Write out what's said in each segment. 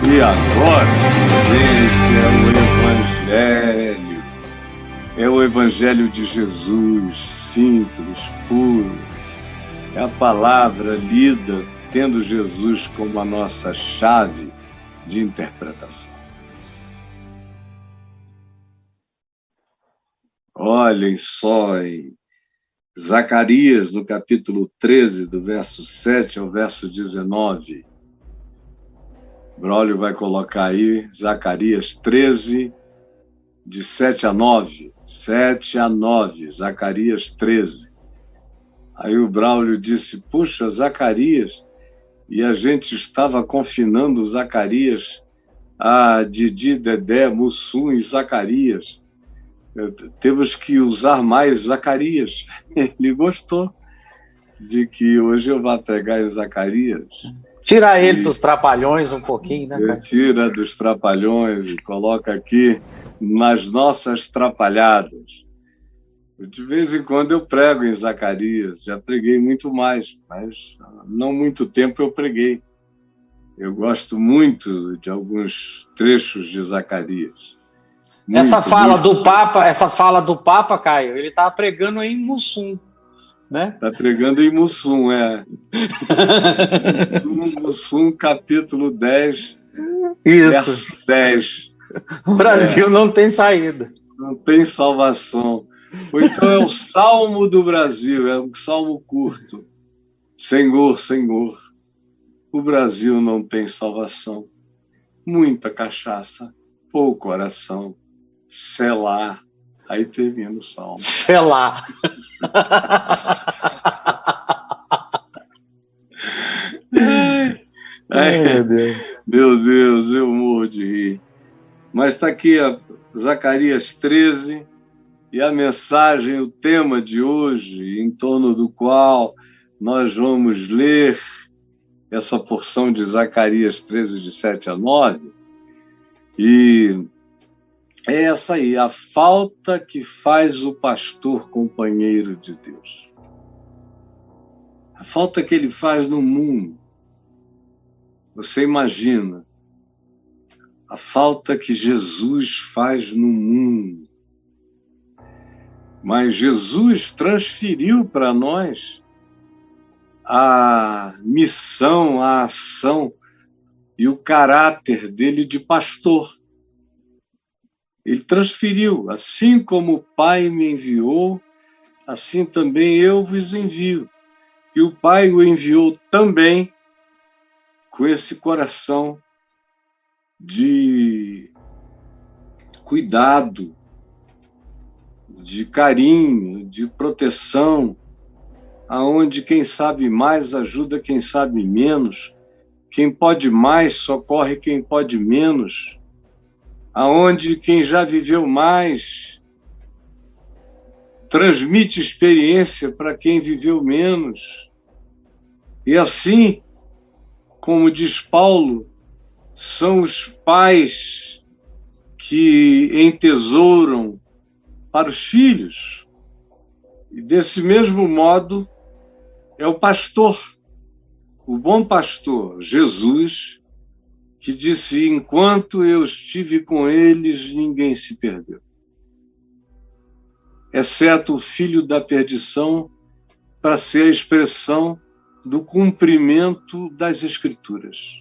E agora, gente, é o Evangelho de Jesus, simples, puro. É a palavra lida tendo Jesus como a nossa chave de interpretação. Olhem só em Zacarias, no capítulo 13, do verso 7 ao verso 19. Braulio vai colocar aí Zacarias 13, de 7 a 9. 7 a 9, Zacarias 13. Aí o Braulio disse, puxa, Zacarias, e a gente estava confinando Zacarias a Didi, Dedé, Mussum e Zacarias. Temos que usar mais Zacarias. Ele gostou de que hoje eu vá pegar em Zacarias. Tira ele dos trapalhões um pouquinho, né? Tira dos trapalhões e coloca aqui nas nossas trapalhadas. De vez em quando eu prego em Zacarias, já preguei muito mais, mas não muito tempo eu preguei. Eu gosto muito de alguns trechos de Zacarias. Essa fala do Papa, Caio, ele está pregando em Mussum, né? Está pregando em Mussum, é. Mussum, capítulo 10, verso 10. O Brasil não tem saída. Não tem salvação. Ou então é o Salmo do Brasil, é um salmo curto. Senhor, Senhor, o Brasil não tem salvação. Muita cachaça, pouco coração. Selá. Aí termina o salmo. Selá. Meu Deus, eu morro de rir. Mas está aqui Zacarias 13 e a mensagem, o tema de hoje, em torno do qual nós vamos ler essa porção de Zacarias 13, de 7 a 9, e é essa aí, a falta que faz o pastor companheiro de Deus. A falta que ele faz no mundo. Você imagina a falta que Jesus faz no mundo. Mas Jesus transferiu para nós a missão, a ação e o caráter dele de pastor. Ele transferiu, assim como o Pai me enviou, assim também eu vos envio. E o Pai o enviou também com esse coração de cuidado, de carinho, de proteção, aonde quem sabe mais ajuda quem sabe menos, quem pode mais socorre quem pode menos, aonde quem já viveu mais transmite experiência para quem viveu menos. E assim, como diz Paulo, são os pais que entesouram para os filhos. E desse mesmo modo é o pastor, o bom pastor, Jesus, que disse, enquanto eu estive com eles, ninguém se perdeu. Exceto o filho da perdição, para ser a expressão do cumprimento das Escrituras.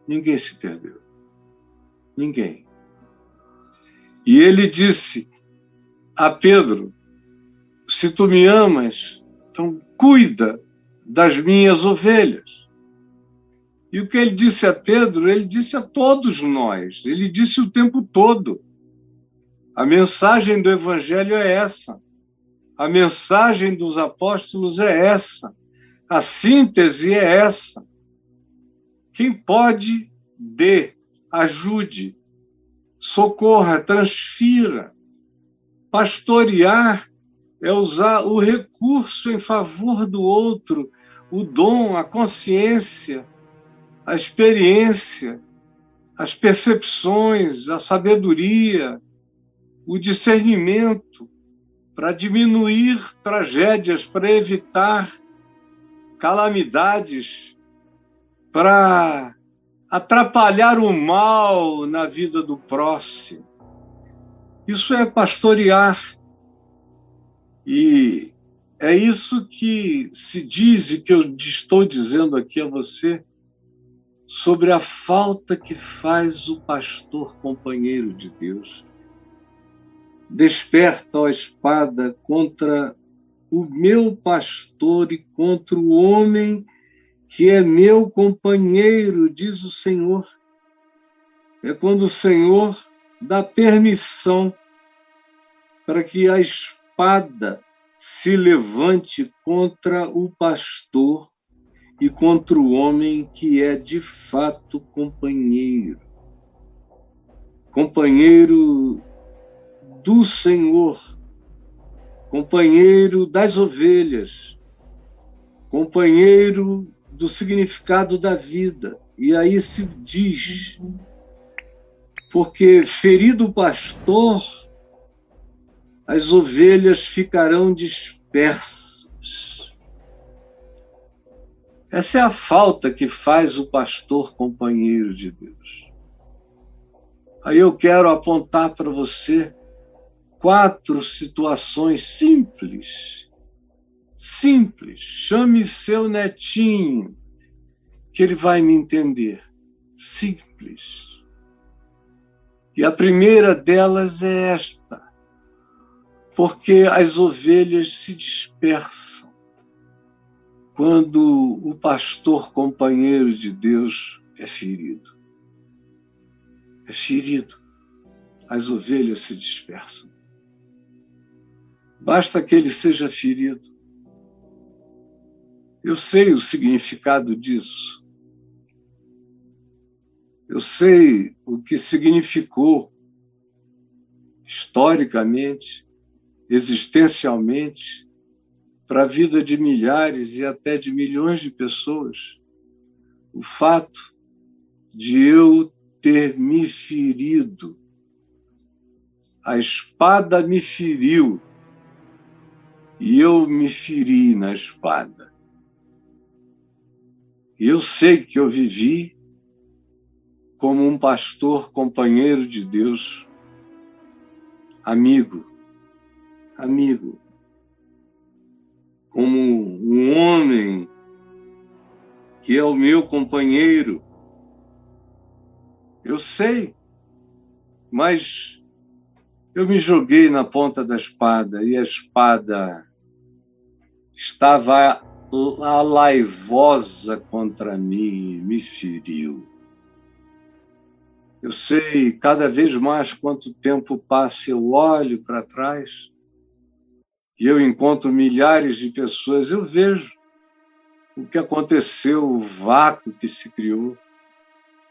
Ninguém se perdeu. Ninguém. E ele disse a Pedro, se tu me amas, então cuida das minhas ovelhas. E o que ele disse a Pedro, ele disse a todos nós, ele disse o tempo todo. A mensagem do Evangelho é essa. A mensagem dos apóstolos é essa. A síntese é essa. Quem pode, dê, ajude, socorra, transfira. Pastorear é usar o recurso em favor do outro, o dom, a consciência, a experiência, as percepções, a sabedoria, o discernimento para diminuir tragédias, para evitar calamidades, para atrapalhar o mal na vida do próximo. Isso é pastorear. E é isso que se diz e que eu estou dizendo aqui a você sobre a falta que faz o pastor companheiro de Deus. Desperta a espada contra o meu pastor e contra o homem que é meu companheiro, diz o Senhor. É quando o Senhor dá permissão para que a espada se levante contra o pastor e contra o homem que é de fato companheiro. Companheiro do Senhor, companheiro das ovelhas, companheiro do significado da vida. E aí se diz, porque ferido o pastor, as ovelhas ficarão dispersas. Essa é a falta que faz o pastor companheiro de Deus. Aí eu quero apontar para você 4 situações simples. Simples. Chame seu netinho, que ele vai me entender. Simples. E a primeira delas é esta. Porque as ovelhas se dispersam quando o pastor companheiro de Deus é ferido. É ferido. As ovelhas se dispersam. Basta que ele seja ferido. Eu sei o significado disso. Eu sei o que significou historicamente, existencialmente, para a vida de milhares e até de milhões de pessoas, o fato de eu ter me ferido. A espada me feriu e eu me feri na espada. E eu sei que eu vivi como um pastor companheiro de Deus, amigo, como um homem que é o meu companheiro. Eu sei, mas eu me joguei na ponta da espada e a espada estava laivosa contra mim, me feriu. Eu sei, cada vez mais quanto tempo passa, eu olho para trás e eu encontro milhares de pessoas, eu vejo o que aconteceu, o vácuo que se criou,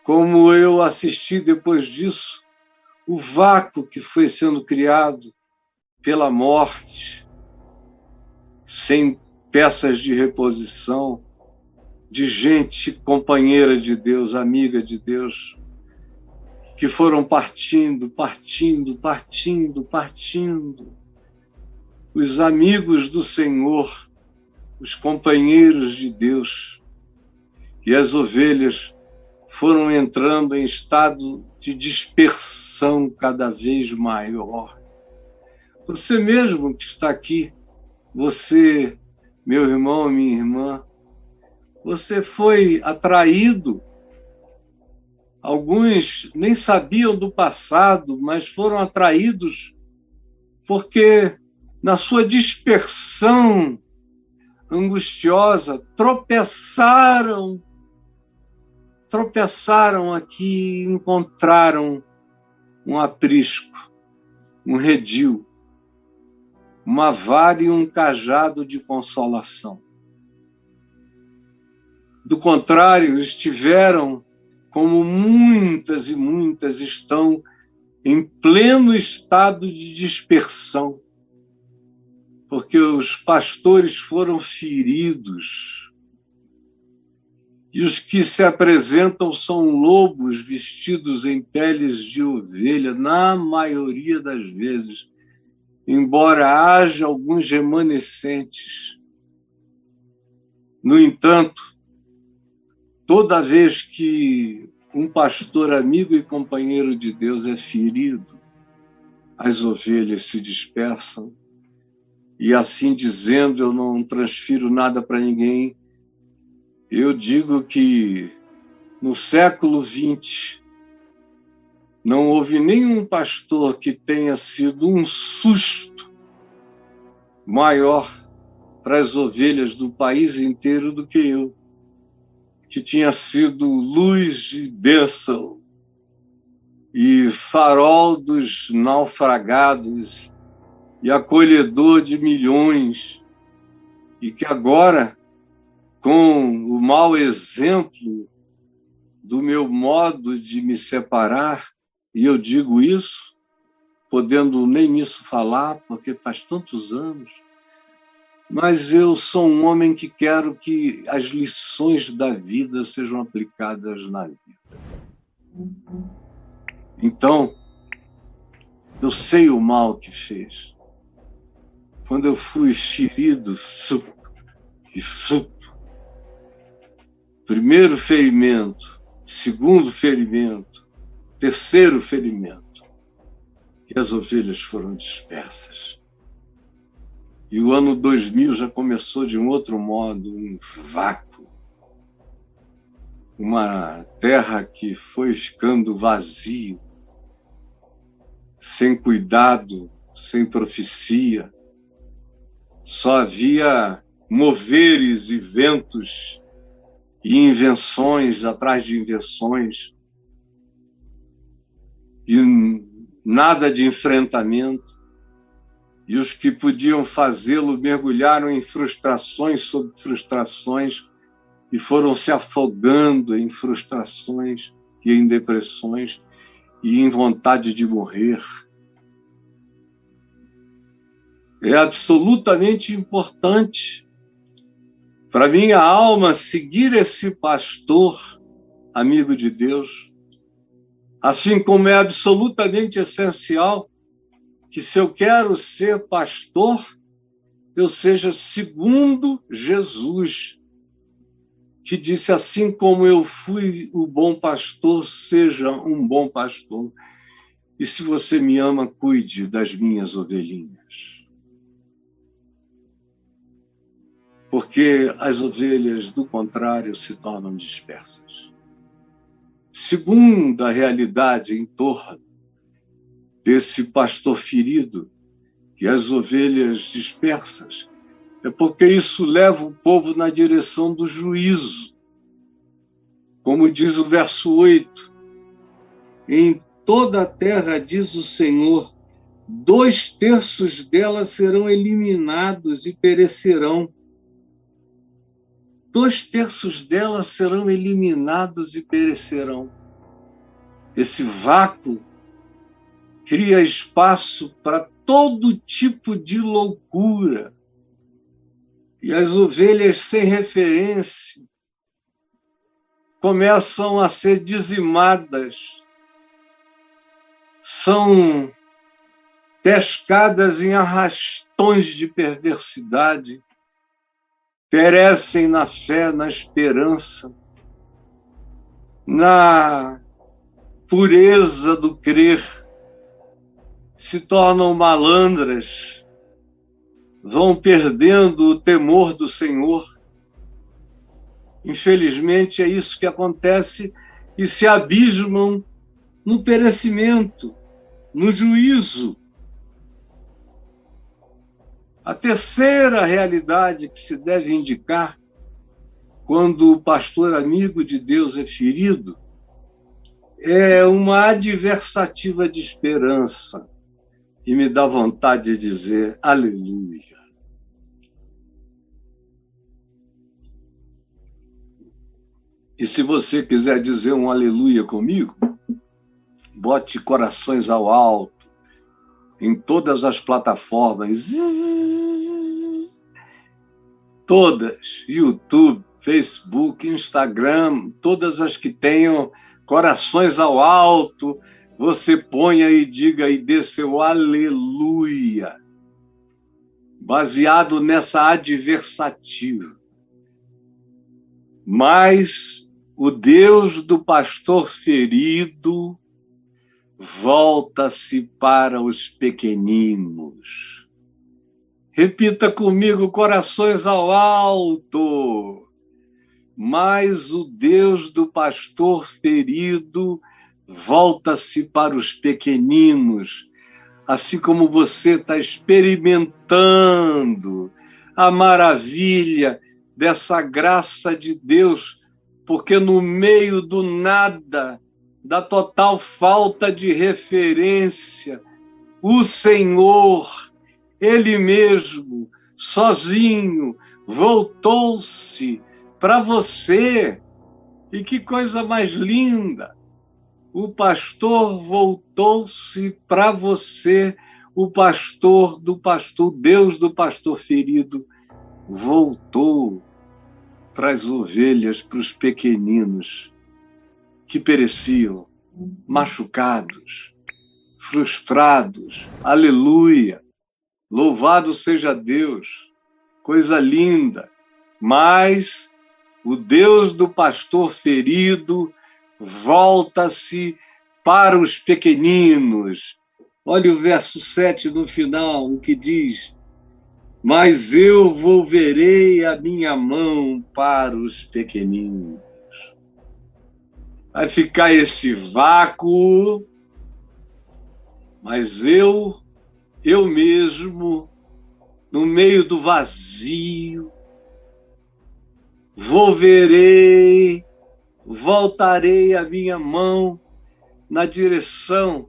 como eu assisti depois disso, o vácuo que foi sendo criado pela morte, sem peças de reposição, de gente companheira de Deus, amiga de Deus, que foram partindo. Os amigos do Senhor, os companheiros de Deus, e as ovelhas foram entrando em estado de dispersão cada vez maior. Você mesmo que está aqui, você, meu irmão, minha irmã, você foi atraído. Alguns nem sabiam do passado, mas foram atraídos porque, na sua dispersão angustiosa, tropeçaram aqui e encontraram um aprisco, um redil, uma vara e um cajado de consolação. Do contrário, estiveram, como muitas e muitas estão, em pleno estado de dispersão, porque os pastores foram feridos. E os que se apresentam são lobos vestidos em peles de ovelha, na maioria das vezes, embora haja alguns remanescentes. No entanto, toda vez que um pastor amigo e companheiro de Deus é ferido, as ovelhas se dispersam, e assim dizendo, eu não transfiro nada para ninguém. Eu digo que no século XX não houve nenhum pastor que tenha sido um susto maior para as ovelhas do país inteiro do que eu, que tinha sido luz de bênção e farol dos naufragados e acolhedor de milhões, e que agora, com o mau exemplo do meu modo de me separar, e eu digo isso, podendo nem isso falar, porque faz tantos anos, mas eu sou um homem que quero que as lições da vida sejam aplicadas na vida. Então, eu sei o mal que fez. Quando eu fui ferido, primeiro ferimento, segundo ferimento, terceiro ferimento, e as ovelhas foram dispersas. E o ano 2000 já começou de um outro modo, um vácuo. Uma terra que foi ficando vazia, sem cuidado, sem profecia. Só havia moveres e ventos e invenções atrás de invenções. E nada de enfrentamento. E os que podiam fazê-lo mergulharam em frustrações sobre frustrações e foram se afogando em frustrações e em depressões e em vontade de morrer. É absolutamente importante para minha alma seguir esse pastor, amigo de Deus, assim como é absolutamente essencial que, se eu quero ser pastor, eu seja segundo Jesus, que disse: assim como eu fui o bom pastor, seja um bom pastor. E se você me ama, cuide das minhas ovelhinhas. Porque as ovelhas, do contrário, se tornam dispersas. Segunda realidade em torno desse pastor ferido e as ovelhas dispersas, é porque isso leva o povo na direção do juízo. Como diz o verso 8, em toda a terra, diz o Senhor, 2/3 dela serão eliminados e perecerão. 2/3 delas serão eliminados e perecerão. Esse vácuo cria espaço para todo tipo de loucura. E as ovelhas sem referência começam a ser dizimadas, são pescadas em arrastões de perversidade, perecem na fé, na esperança, na pureza do crer, se tornam malandras, vão perdendo o temor do Senhor. Infelizmente, é isso que acontece, e se abismam no perecimento, no juízo. A terceira realidade que se deve indicar quando o pastor amigo de Deus é ferido é uma adversativa de esperança. E me dá vontade de dizer aleluia. E se você quiser dizer um aleluia comigo, bote corações ao alto em todas as plataformas. Todas, YouTube, Facebook, Instagram, todas as que tenham corações ao alto, você ponha e diga e dê seu aleluia, baseado nessa adversativa. Mas o Deus do pastor ferido volta-se para os pequeninos. Repita comigo, corações ao alto. Mas o Deus do pastor ferido volta-se para os pequeninos, assim como você está experimentando a maravilha dessa graça de Deus, porque no meio do nada, da total falta de referência, o Senhor, Ele mesmo, sozinho, voltou-se para você. E que coisa mais linda! O pastor voltou-se para você, o pastor do pastor, Deus do pastor ferido, voltou para as ovelhas, para os pequeninos que pereciam, machucados, frustrados. Aleluia! Louvado seja Deus! Coisa linda! Mas o Deus do pastor ferido volta-se para os pequeninos. Olha o verso 7 no final, o que diz: mas eu volverei a minha mão para os pequeninos. Vai ficar esse vácuo, mas eu mesmo, no meio do vazio, voltarei a minha mão na direção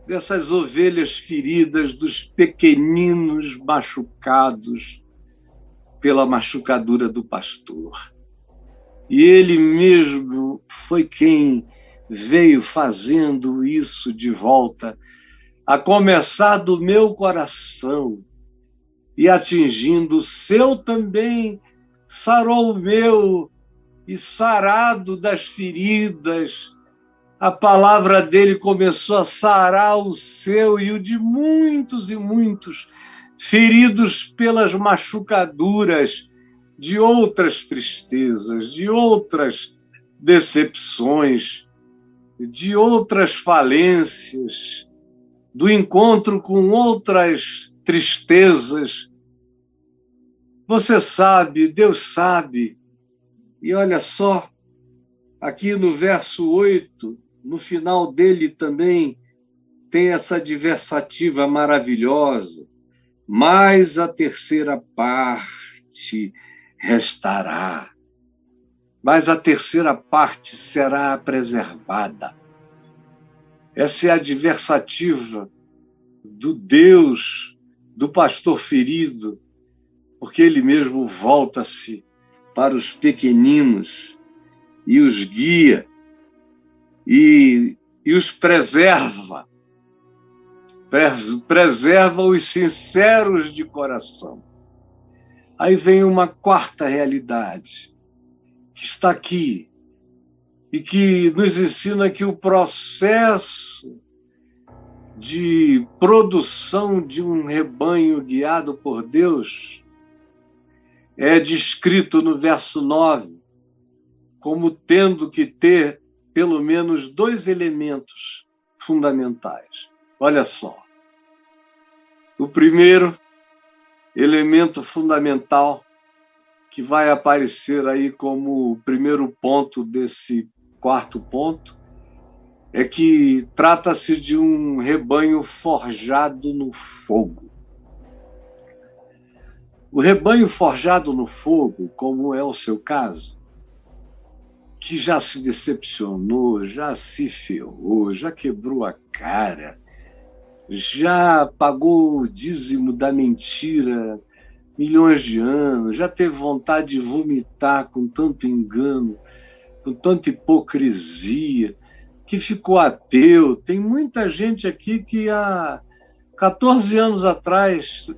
dessas ovelhas feridas, dos pequeninos machucados pela machucadura do pastor. E ele mesmo foi quem veio fazendo isso de volta, a começar do meu coração e atingindo o seu também, sarou o meu, e sarado das feridas, a palavra dele começou a sarar o seu e o de muitos e muitos, feridos pelas machucaduras de outras tristezas, de outras decepções, de outras falências, do encontro com outras tristezas. Você sabe, Deus sabe. E olha só, aqui no verso 8, no final dele também tem essa adversativa maravilhosa. Mas a terceira parte restará. Mas a terceira parte será preservada. Essa é a adversativa do Deus, do pastor ferido, porque ele mesmo volta-se para os pequeninos e os guia e os preserva. Preserva os sinceros de coração. Aí vem uma quarta realidade, que está aqui, e que nos ensina que o processo de produção de um rebanho guiado por Deus é descrito no verso 9 como tendo que ter pelo menos 2 elementos fundamentais. Olha só. O primeiro elemento fundamental, que vai aparecer aí como o primeiro ponto desse quarto ponto, é que trata-se de um rebanho forjado no fogo. O rebanho forjado no fogo, como é o seu caso, que já se decepcionou, já se ferrou, já quebrou a cara, já pagou o dízimo da mentira milhões de anos, já teve vontade de vomitar com tanto engano, com tanta hipocrisia, que ficou ateu. Tem muita gente aqui que há 14 anos atrás,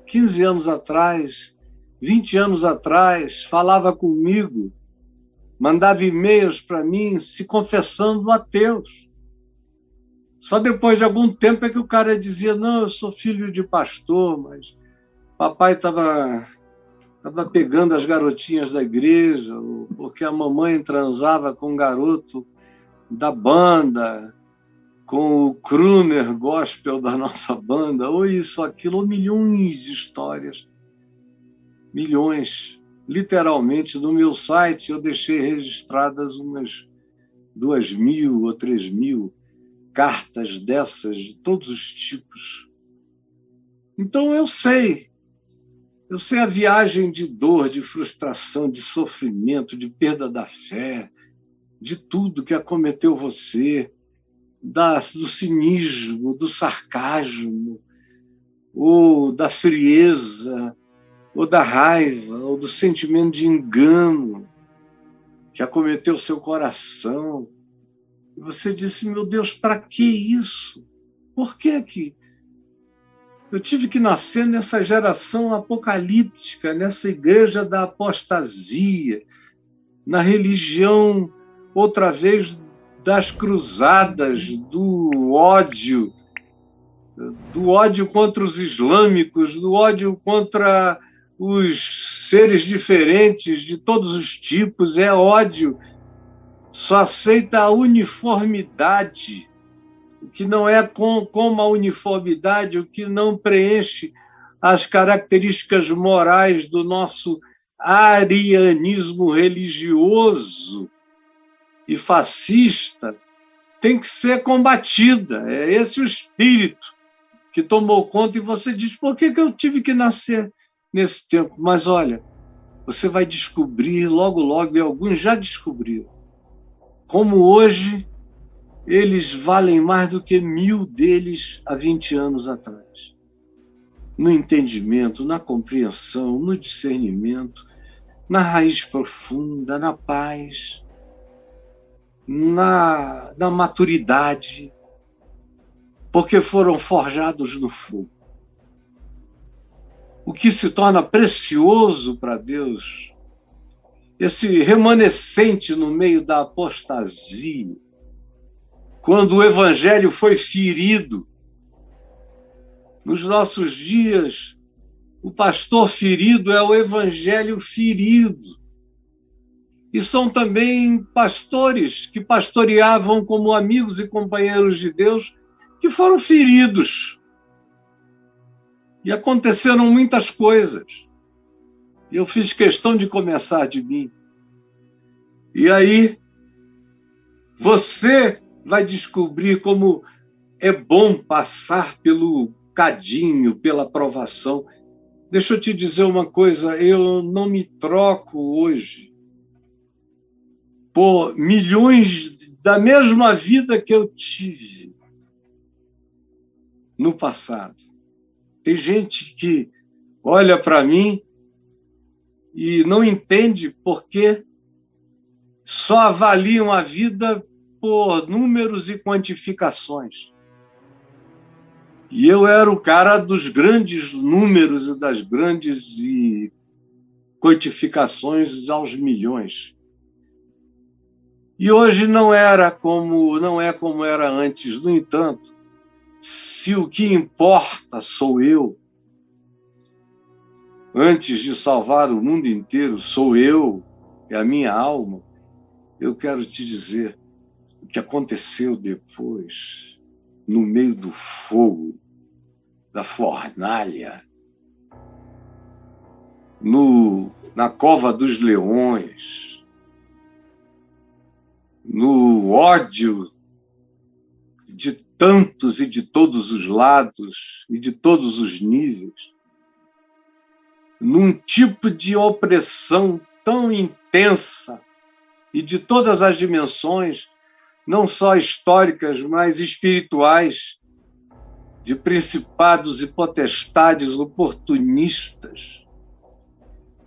15 anos atrás, 20 anos atrás, falava comigo, mandava e-mails para mim se confessando ateus. Só depois de algum tempo é que o cara dizia: não, eu sou filho de pastor, mas papai estava estava pegando as garotinhas da igreja, ou porque a mamãe transava com um garoto da banda, com o crooner gospel da nossa banda, ou isso, aquilo, ou milhões de histórias. Milhões. Literalmente, no meu site, eu deixei registradas umas 2.000 ou 3.000 cartas dessas, de todos os tipos. Então, eu sei a viagem de dor, de frustração, de sofrimento, de perda da fé, de tudo que acometeu você, do cinismo, do sarcasmo, ou da frieza, ou da raiva, ou do sentimento de engano que acometeu seu coração. E você disse, meu Deus, para que isso? Por que que eu tive que nascer nessa geração apocalíptica, nessa igreja da apostasia, na religião, outra vez, das cruzadas, do ódio contra os islâmicos, do ódio contra os seres diferentes de todos os tipos, é ódio. Só aceita a uniformidade. O que não é como a uniformidade, o que não preenche as características morais do nosso arianismo religioso e fascista, tem que ser combatida. É esse o espírito que tomou conta, e você diz, por que eu tive que nascer nesse tempo? Mas olha, você vai descobrir logo, logo, e alguns já descobriram, como hoje eles valem mais do que 1.000 deles há 20 anos atrás. No entendimento, na compreensão, no discernimento, na raiz profunda, na paz, na maturidade, porque foram forjados no fogo. O que se torna precioso para Deus, esse remanescente no meio da apostasia, quando o evangelho foi ferido. Nos nossos dias, o pastor ferido é o evangelho ferido. E são também pastores que pastoreavam como amigos e companheiros de Deus, que foram feridos. E aconteceram muitas coisas. E eu fiz questão de começar de mim. E aí, você vai descobrir como é bom passar pelo cadinho, pela provação. Deixa eu te dizer uma coisa, eu não me troco hoje por milhões da mesma vida que eu tive no passado. Tem gente que olha para mim e não entende porque só avaliam a vida por números e quantificações. E eu era o cara dos grandes números e das grandes quantificações aos milhões. E hoje não é como era antes. No entanto, se o que importa sou eu, antes de salvar o mundo inteiro, sou eu, é a minha alma, eu quero te dizer o que aconteceu depois, no meio do fogo, da fornalha, na cova dos leões, no ódio de tantos e de todos os lados e de todos os níveis, num tipo de opressão tão intensa e de todas as dimensões, não só históricas, mas espirituais, de principados e potestades oportunistas.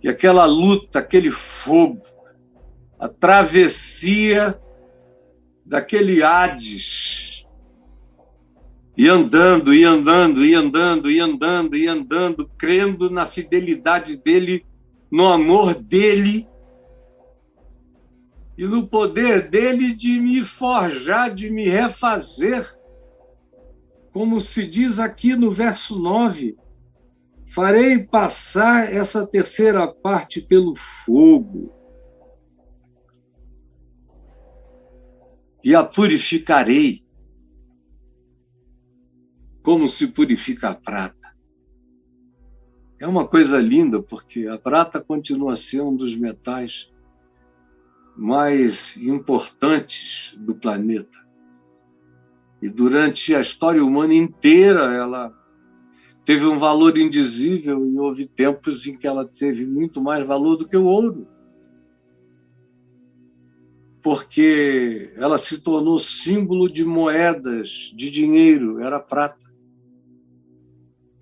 E aquela luta, aquele fogo, a travessia daquele Hades, e andando, e andando, e andando, e andando, e andando, crendo na fidelidade dele, no amor dele, e no poder dele de me forjar, de me refazer, como se diz aqui no verso 9, Farei passar essa terceira parte pelo fogo e a purificarei como se purifica a prata. É uma coisa linda, porque a prata continua a ser um dos metais mais importantes do planeta. E durante a história humana inteira, ela teve um valor indizível e houve tempos em que ela teve muito mais valor do que o ouro. Porque ela se tornou símbolo de moedas, de dinheiro, era prata.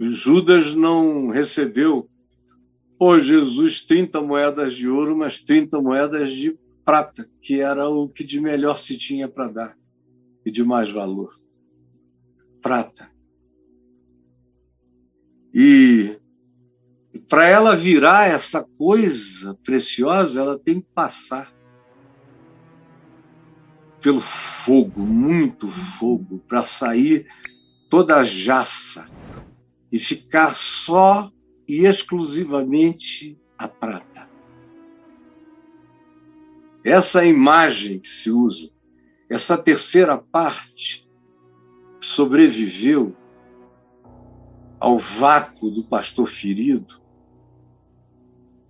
Judas não recebeu, Jesus, 30 moedas de ouro, mas 30 moedas de prata, que era o que de melhor se tinha para dar e de mais valor. Prata. E para ela virar essa coisa preciosa, ela tem que passar pelo fogo, muito fogo, para sair toda a jaça e ficar só e exclusivamente a prata. Essa imagem que se usa, essa terceira parte, sobreviveu ao vácuo do pastor ferido,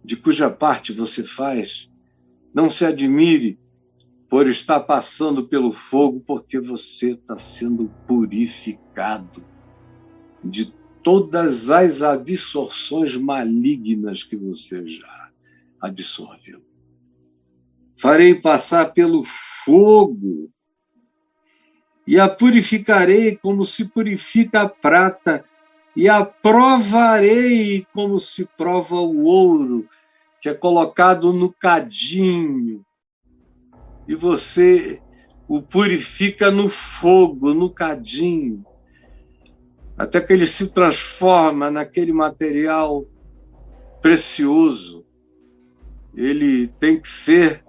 de cuja parte você faz. Não se admire por estar passando pelo fogo, porque você está sendo purificado de todas as absorções malignas que você já absorveu. Farei passar pelo fogo e a purificarei como se purifica a prata, e a provarei como se prova o ouro, que é colocado no cadinho, e você o purifica no fogo, no cadinho, até que ele se transforma naquele material precioso. Ele tem que ser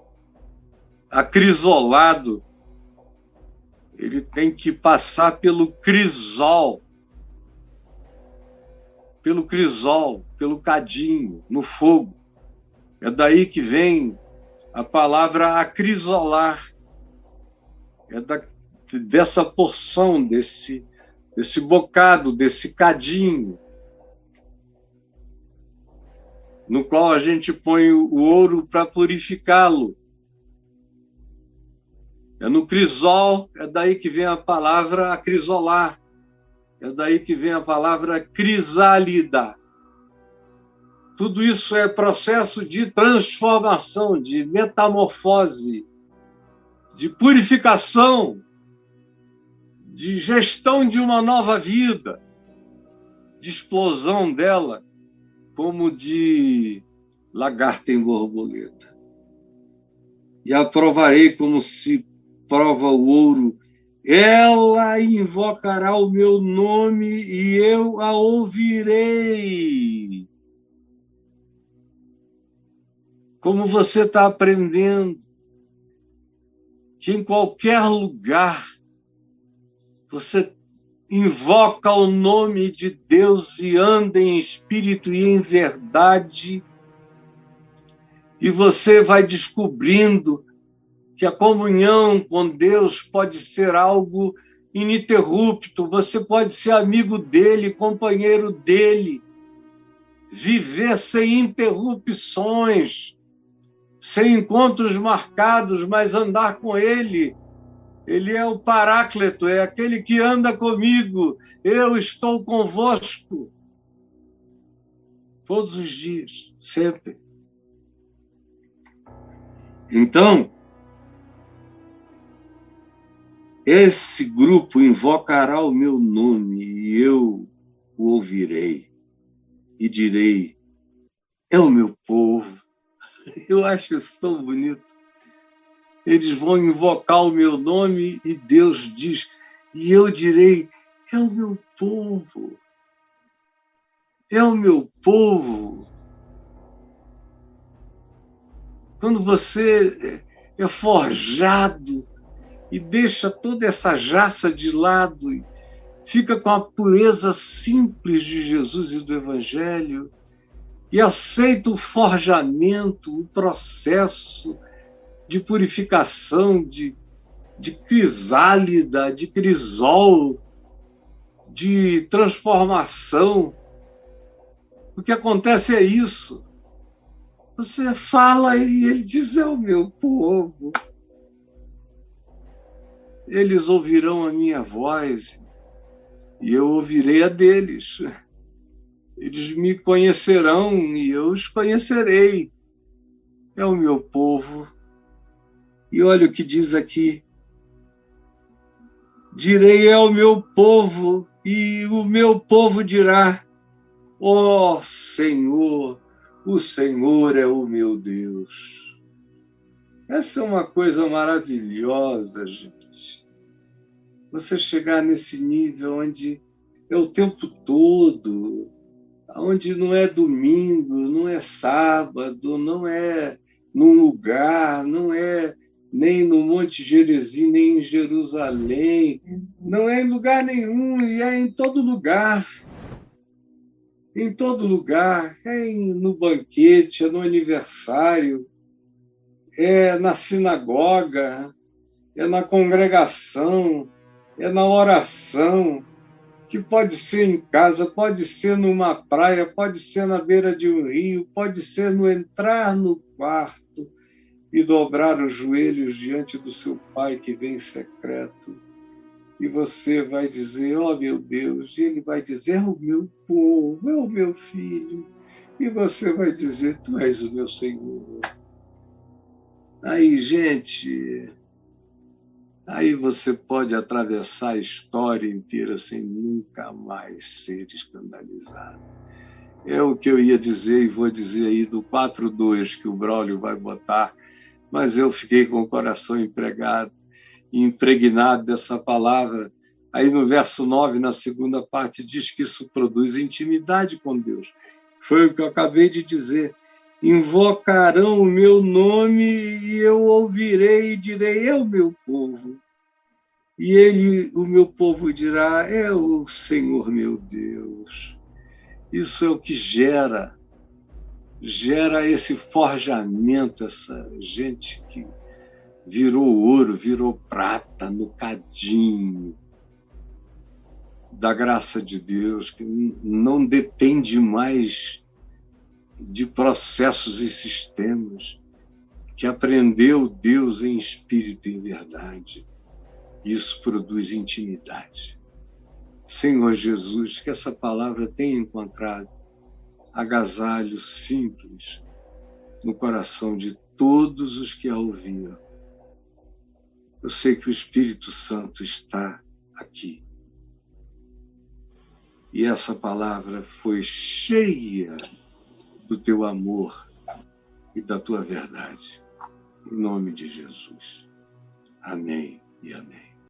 acrisolado, ele tem que passar pelo crisol, pelo cadinho, no fogo. É daí que vem a palavra acrisolar, dessa porção, desse bocado, desse cadinho, no qual a gente põe o ouro para purificá-lo. É no crisol, é daí que vem a palavra acrisolar, é daí que vem a palavra crisálida. Tudo isso é processo de transformação, de metamorfose, de purificação, de gestão de uma nova vida, de explosão dela, como de lagarta em borboleta. E a provarei como se prova o ouro. Ela invocará o meu nome e eu a ouvirei. Como você está aprendendo que em qualquer lugar você invoca o nome de Deus e anda em espírito e em verdade, e você vai descobrindo que a comunhão com Deus pode ser algo ininterrupto, você pode ser amigo dele, companheiro dele, viver sem interrupções, sem encontros marcados, mas andar com ele. Ele é o Paráclito, é aquele que anda comigo. Eu estou convosco todos os dias, sempre. Então, esse grupo invocará o meu nome e eu o ouvirei e direi: é o meu povo. Eu acho isso tão bonito. Eles vão invocar o meu nome e Deus diz, e eu direi: é o meu povo. É o meu povo. Quando você é forjado e deixa toda essa jaça de lado e fica com a pureza simples de Jesus e do Evangelho e aceita o forjamento, o processo de purificação, de crisálida, de crisol, de transformação. O que acontece é isso. Você fala e ele diz: é o meu povo. Eles ouvirão a minha voz e eu ouvirei a deles. Eles me conhecerão e eu os conhecerei. É o meu povo. E olha o que diz aqui: direi ao meu povo, e o meu povo dirá: ó Senhor, o Senhor é o meu Deus. Essa é uma coisa maravilhosa, gente. Você chegar nesse nível onde é o tempo todo, onde não é domingo, não é sábado, não é num lugar, não é nem no Monte Gerizim, nem em Jerusalém, não é em lugar nenhum, e é em todo lugar. Em todo lugar, no banquete, é no aniversário, é na sinagoga, é na congregação, é na oração, que pode ser em casa, pode ser numa praia, pode ser na beira de um rio, pode ser no entrar no quarto e dobrar os joelhos diante do seu Pai que vem em secreto. E você vai dizer: ó meu Deus, e ele vai dizer: é o meu povo, é o meu filho. E você vai dizer: tu és o meu Senhor. Aí, gente, aí você pode atravessar a história inteira sem nunca mais ser escandalizado. É o que eu ia dizer e vou dizer aí do 4.2 que o Braulio vai botar, mas eu fiquei com o coração impregnado dessa palavra. Aí no verso 9, na segunda parte, diz que isso produz intimidade com Deus. Foi o que eu acabei de dizer. Invocarão o meu nome e eu ouvirei e direi: é o meu povo. E ele, o meu povo, dirá: é o Senhor meu Deus. Isso é o que gera esse forjamento, essa gente que virou ouro, virou prata no cadinho da graça de Deus, que não depende mais de processos e sistemas, que aprendeu Deus em espírito e em verdade. Isso produz intimidade. Senhor Jesus, que essa palavra tenha encontrado agasalho simples no coração de todos os que a ouviram. Eu sei que o Espírito Santo está aqui. E essa palavra foi cheia do teu amor e da tua verdade. Em nome de Jesus. Amém e amém.